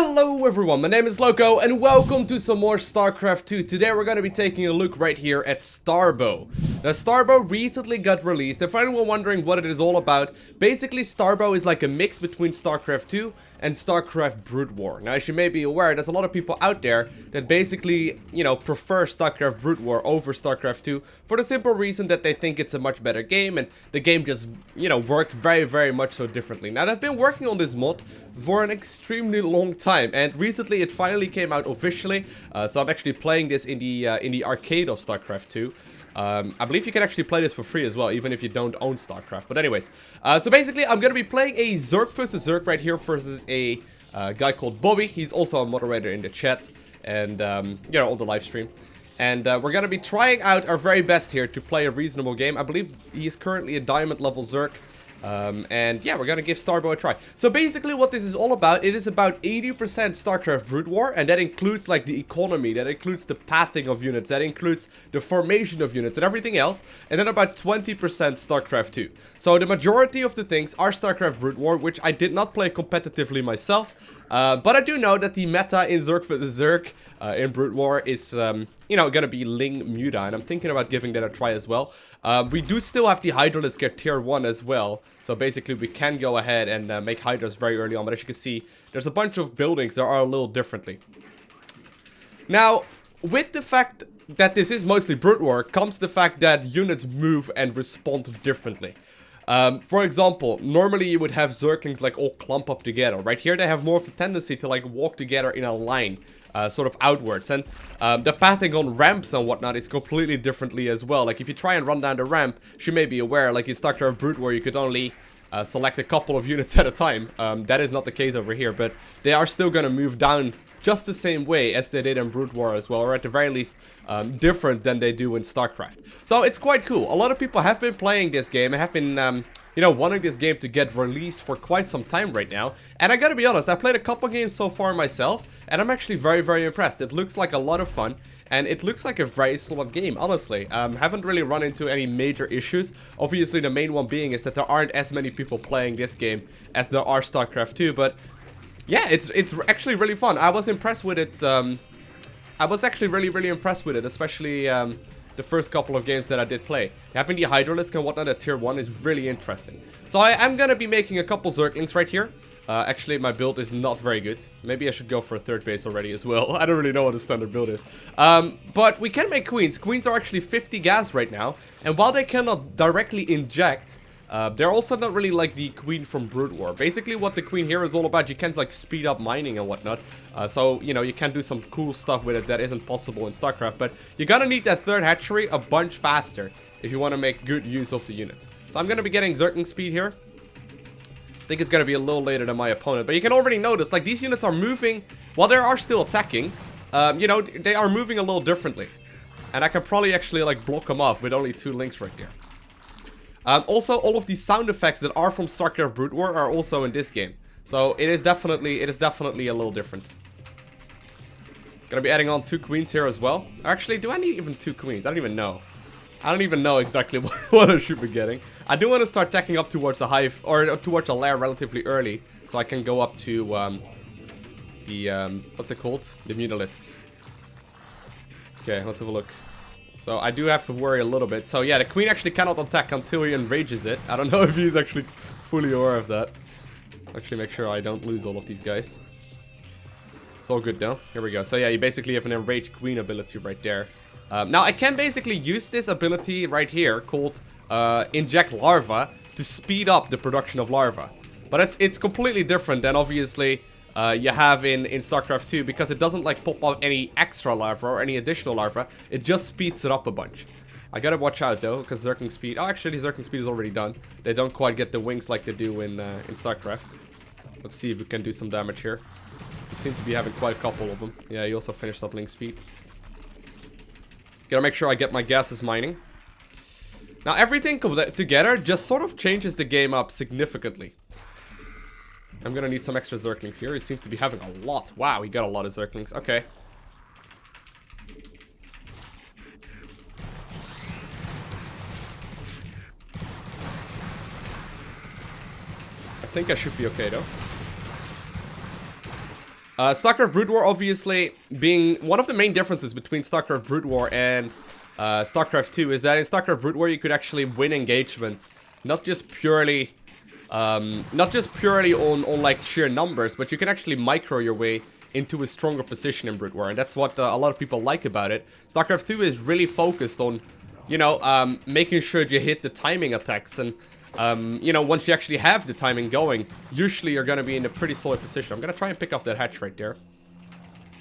Hello everyone, my name is Loko and welcome to some more StarCraft 2. Today we're going to be taking a look right here at Starbow. Now Starbow recently got released, and for anyone wondering what it is all about, basically Starbow is like a mix between StarCraft 2 and StarCraft Brood War. Now as you may be aware, there's a lot of people out there that basically, prefer StarCraft Brood War over StarCraft 2 for the simple reason that they think it's a much better game and the game just, worked very much so differently. Now they've been working on this mod for an extremely long time, and recently it finally came out officially. So I'm actually playing this in the arcade of StarCraft 2. I believe you can actually play this for free as well, even if you don't own StarCraft. But anyways, so basically I'm gonna be playing a Zerg versus Zerg right here versus a guy called Bobby. He's also a moderator in the chat and on the live stream. And we're gonna be trying out our very best here to play a reasonable game. I believe he's currently a diamond level Zerg. And yeah, we're gonna give Starbow a try. So basically what this is all about, it is about 80% StarCraft Brood War, and that includes like the economy, that includes the pathing of units, that includes the formation of units and everything else, and then about 20% StarCraft 2. So the majority of the things are StarCraft Brood War, which I did not play competitively myself, but I do know that the meta in Zerg vs Zerg in Brood War is, gonna be Ling Muda, and I'm thinking about giving that a try as well. We do still have the Hydralisk get tier 1 as well, so basically we can go ahead and make Hydras very early on, but as you can see, there's a bunch of buildings that are a little differently. Now, with the fact that this is mostly Brood War, comes the fact that units move and respond differently. For example, normally you would have Zerglings like all clump up together. Right here they have more of the tendency to like walk together in a line. Sort of outwards, and the pathing on ramps and whatnot is completely differently as well. Like if you try and run down the ramp, you may be aware, like in StarCraft Brood War you could only select a couple of units at a time. That is not the case over here, but they are still going to move down just the same way as they did in Brood War as well, or at the very least different than they do in StarCraft. So it's quite cool. A lot of people have been playing this game and have been wanting this game to get released for quite some time right now. And I gotta be honest, I played a couple games so far myself, and I'm actually very impressed. It looks like a lot of fun, and it looks like a very solid game, honestly. Haven't really run into any major issues. Obviously, the main one being is that there aren't as many people playing this game as there are StarCraft 2, but yeah, it's actually really fun. I was impressed with it. I was actually really impressed with it, especially the first couple of games that I did play. Having the Hydralisk and whatnot at tier 1 is really interesting. So I am gonna be making a couple Zerglings right here. Actually, my build is not very good. Maybe I should go for a third base already as well. I don't really know what the standard build is. But we can make queens. Queens are actually 50 gas right now. And while they cannot directly inject, they're also not really like the queen from Brood War. Basically what the queen here is all about, you can like speed up mining and whatnot. So, you can do some cool stuff with it that isn't possible in StarCraft. But you're gonna need that third hatchery a bunch faster if you want to make good use of the unit. So I'm gonna be getting Zergling speed here. I think it's gonna be a little later than my opponent. But you can already notice, like, these units are moving, while they are still attacking, they are moving a little differently. And I can probably actually like block them off with only 2 links right there. Also, all of these sound effects that are from StarCraft Brood War are also in this game. So it is definitely a little different. Gonna be adding on 2 queens here as well. Actually, do I need even 2 queens? I don't even know. I don't even know exactly what I should be getting. I do want to start tacking up towards a hive, or towards a lair relatively early, so I can go up to what's it called? The Munalisks. Okay, let's have a look. So I do have to worry a little bit. So yeah, the queen actually cannot attack until he enrages it. I don't know if he's actually fully aware of that. Actually make sure I don't lose all of these guys. It's all good though. Here we go. So yeah, you basically have an enraged queen ability right there. Now I can basically use this ability right here called inject larva to speed up the production of larva. But it's completely different than obviously you have in StarCraft 2, because it doesn't like pop out any extra larva or any additional larva. It just speeds it up a bunch. I gotta watch out though, because Zergling speed... Oh, actually Zergling speed is already done. They don't quite get the wings like they do in StarCraft. Let's see if we can do some damage here. We seem to be having quite a couple of them. Yeah, he also finished up Link speed. Gotta make sure I get my gases mining. Now everything together just sort of changes the game up significantly. I'm gonna need some extra Zerglings here. He seems to be having a lot. Wow, he got a lot of Zerglings. Okay. I think I should be okay though. StarCraft Brood War obviously being one of the main differences between StarCraft Brood War and StarCraft 2 is that in StarCraft Brood War you could actually win engagements, not just purely on like sheer numbers, but you can actually micro your way into a stronger position in Brood War, and that's what a lot of people like about it. StarCraft 2 is really focused on, you know, making sure you hit the timing attacks, and you know, once you actually have the timing going, usually you're gonna be in a pretty solid position. I'm gonna try and pick off that hatch right there.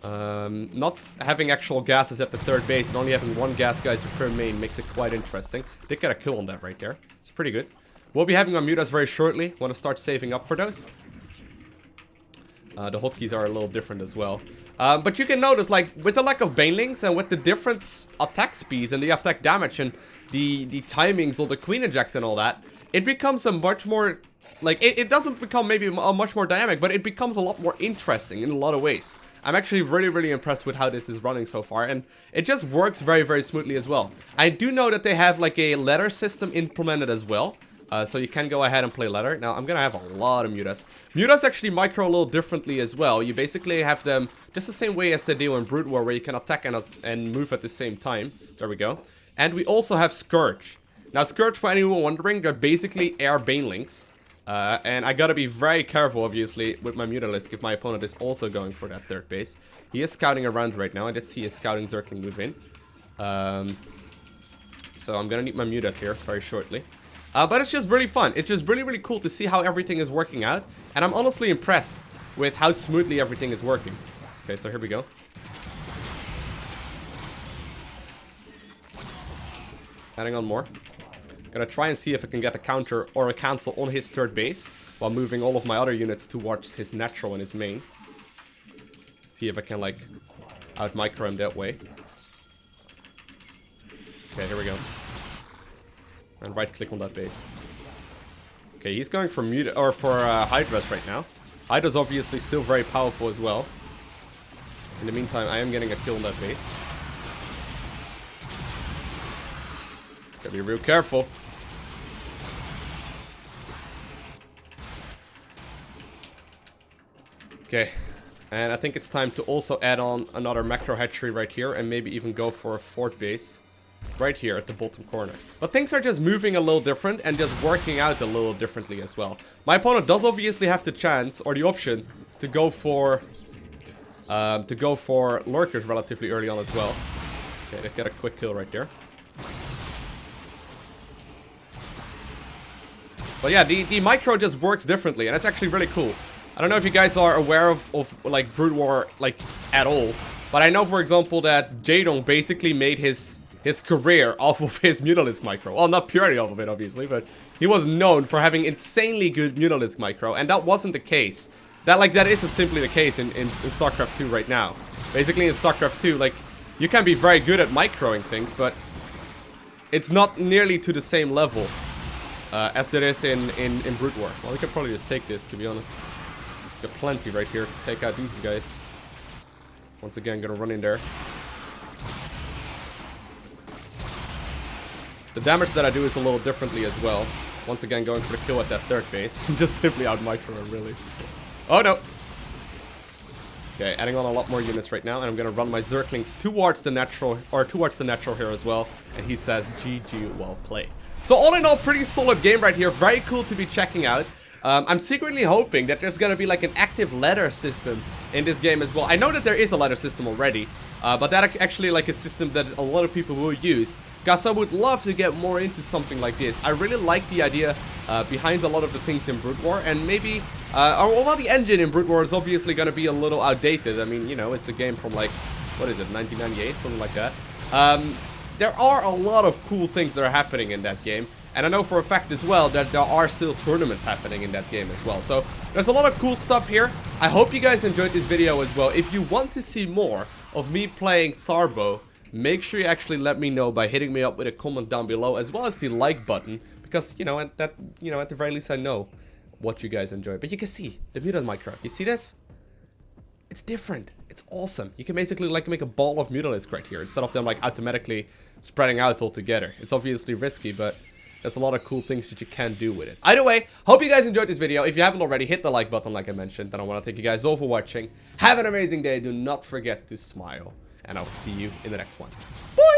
Not having actual gases at the third base and only having one gas geyser per main makes it quite interesting. Did get a kill on that right there. It's pretty good. We'll be having our mutas very shortly. Want to start saving up for those. The hotkeys are a little different as well. But you can notice, like, with the lack of banelings and with the different attack speeds and the attack damage and the timings of the queen eject and all that, it becomes a much more, like, it doesn't become maybe a much more dynamic, but it becomes a lot more interesting in a lot of ways. I'm actually really, really impressed with how this is running so far, and it just works very, very smoothly as well. I do know that they have, like, a ladder system implemented as well. So you can go ahead and play ladder. Now, I'm gonna have a lot of mutas. Mutas actually micro a little differently as well. You basically have them just the same way as they do in Brood War, where you can attack and move at the same time. There we go. And we also have Scourge. Now, Scourge, for anyone wondering, they're basically air banelings. And I gotta be very careful, obviously, with my mutalisk if my opponent is also going for that third base. He is scouting around right now. I did see his scouting Zergling move in. So I'm gonna need my mutas here very shortly. But it's just really fun. It's just really, really cool to see how everything is working out. And I'm honestly impressed with how smoothly everything is working. Okay, so here we go. Adding on more. Gonna try and see if I can get a counter or a cancel on his third base while moving all of my other units towards his natural and his main. See if I can, like, out-micro him that way. Okay, here we go. And right-click on that base. Okay, he's going for Hydras right now. Hydra's obviously still very powerful as well. In the meantime, I am getting a kill on that base. Gotta be real careful. Okay, and I think it's time to also add on another macro hatchery right here, and maybe even go for a fourth base right here at the bottom corner. But things are just moving a little different and just working out a little differently as well. My opponent does obviously have the chance or the option to go for lurkers relatively early on as well. Okay, they get a quick kill right there. But yeah, the micro just works differently, and it's actually really cool. I don't know if you guys are aware of like Brood War like at all, but I know, for example, that Jadong basically made his career off of his Mutalisk micro. Well, not purely off of it, obviously, but he was known for having insanely good Mutalisk micro, and that wasn't the case. That isn't simply the case in StarCraft 2 right now. Basically, in StarCraft 2, like, you can be very good at microing things, but it's not nearly to the same level as there is in Brood War. Well, we could probably just take this, to be honest. Got plenty right here to take out these guys. Once again, gonna run in there. The damage that I do is a little differently as well. Once again, going for the kill at that third base. Just simply out-micro him, really. Oh, no. Okay, adding on a lot more units right now, and I'm gonna run my Zerglings towards the natural here as well. And he says, GG, well played. So all in all, pretty solid game right here. Very cool to be checking out. I'm secretly hoping that there's gonna be like an active ladder system in this game as well. I know that there is a ladder system already, but that actually like a system that a lot of people will use. Guys, I would love to get more into something like this. I really like the idea behind a lot of the things in Brood War, and maybe, well, the engine in Brood War is obviously gonna be a little outdated. I mean, you know, it's a game from like, what is it, 1998, something like that. There are a lot of cool things that are happening in that game. And I know for a fact as well that there are still tournaments happening in that game as well. So there's a lot of cool stuff here. I hope you guys enjoyed this video as well. If you want to see more of me playing Starbow, make sure you actually let me know by hitting me up with a comment down below, as well as the like button, because you know at the very least I know what you guys enjoy. But you can see the mutant micro. You see this? It's different. It's awesome. You can basically like make a ball of mutalisk right here instead of them like automatically spreading out altogether. It's obviously risky, but There's a lot of cool things that you can do with it. Either way, hope you guys enjoyed this video. If you haven't already, hit the like button like I mentioned. Then I want to thank you guys all for watching. Have an amazing day. Do not forget to smile. And I'll see you in the next one. Bye!